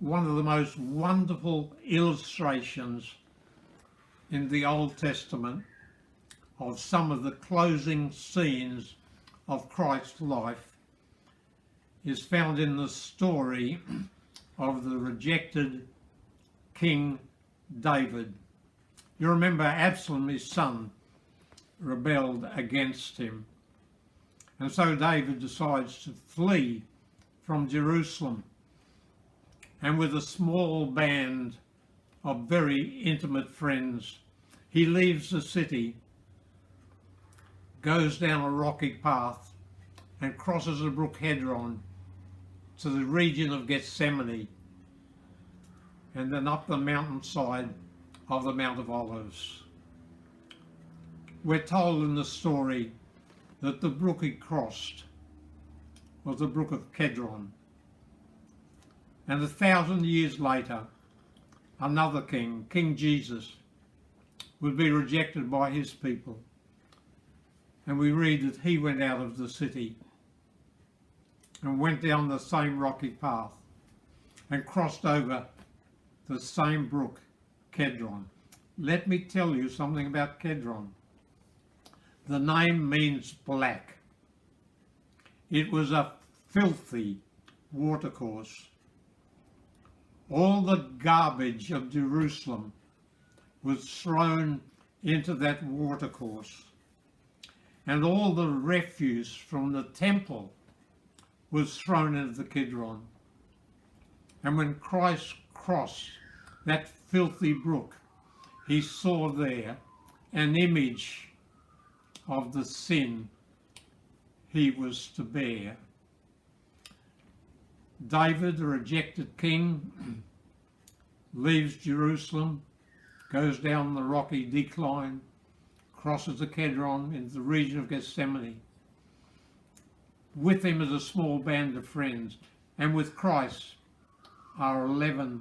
one of the most wonderful illustrations in the Old Testament of some of the closing scenes of Christ's life is found in the story of the rejected King David. You remember Absalom, his son, rebelled against him. And so David decides to flee from Jerusalem. And with a small band of very intimate friends, he leaves the city, goes down a rocky path, and crosses the brook Hedron to the region of Gethsemane, and then up the mountainside of the Mount of Olives. We're told in the story that the brook he crossed was the brook of Kedron. And 1,000 years later, another king, King Jesus, would be rejected by his people. And we read that he went out of the city and went down the same rocky path and crossed over the same brook, Kedron. Let me tell you something about Kedron. The name means black. It was a filthy watercourse. All the garbage of Jerusalem was thrown into that watercourse, and all the refuse from the temple was thrown into the Kidron. And when Christ crossed that filthy brook, he saw there an image of the sin he was to bear. David, the rejected king, leaves Jerusalem, goes down the rocky decline, crosses the Kedron into the region of Gethsemane. With him is a small band of friends, and with Christ are 11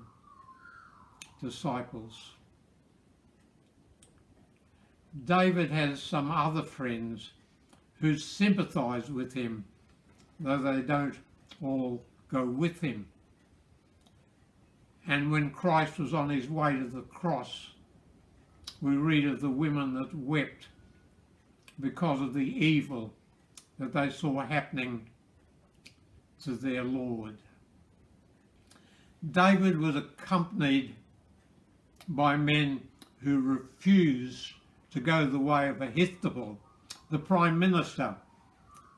disciples. David has some other friends who sympathize with him, though they don't all go with him. And when Christ was on his way to the cross, we read of the women that wept because of the evil that they saw happening to their Lord. David was accompanied by men who refused to go the way of Ahithophel, the prime minister,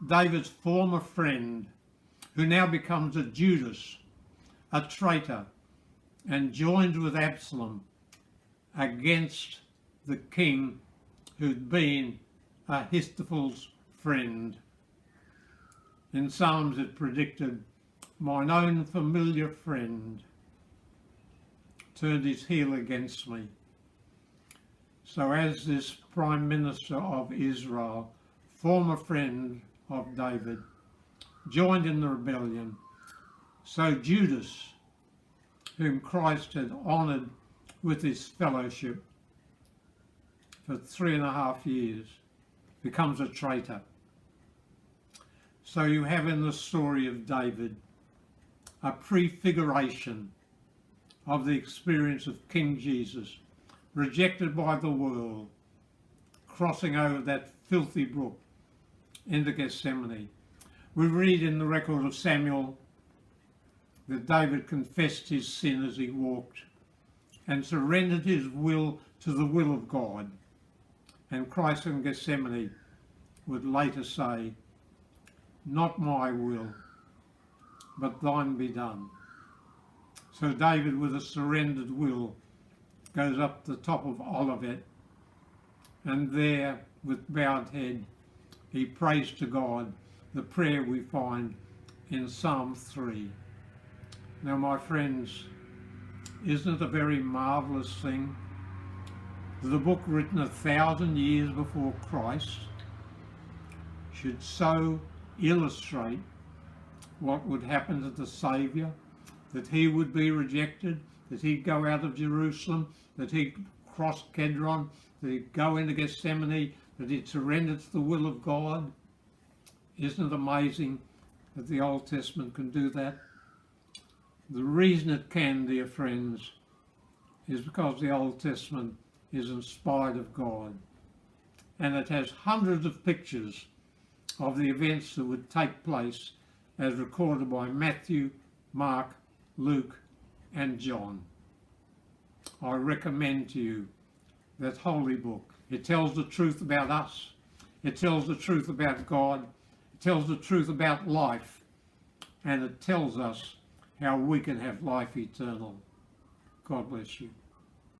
David's former friend, who now becomes a Judas, a traitor, and joined with Absalom against the king who'd been Ahithophel's friend. In Psalms it predicted, "Mine own familiar friend turned his heel against me." So as this Prime Minister of Israel, former friend of David, joined in the rebellion, so Judas, whom Christ had honoured with his fellowship for 3.5 years, becomes a traitor. So you have in the story of David a prefiguration of the experience of King Jesus, rejected by the world, crossing over that filthy brook into Gethsemane. We read in the record of Samuel that David confessed his sin as he walked and surrendered his will to the will of God. And Christ in Gethsemane would later say, "Not my will, but thine be done." So David, with a surrendered will, goes up the top of Olivet, and there, with bowed head, he prays to God the prayer we find in Psalm 3. Now, my friends, isn't it a very marvellous thing that a book written 1,000 years before Christ should so illustrate what would happen to the Saviour, that he would be rejected, that he'd go out of Jerusalem, that he'd cross Kedron, that he'd go into Gethsemane, that he'd surrender to the will of God? Isn't it amazing that the Old Testament can do that? The reason it can, dear friends, is because the Old Testament is inspired of God, and it has hundreds of pictures of the events that would take place as recorded by Matthew, Mark, Luke and John. I recommend to you that holy book. It tells the truth about us. It tells the truth about God. It tells the truth about life. And it tells us how we can have life eternal. God bless you.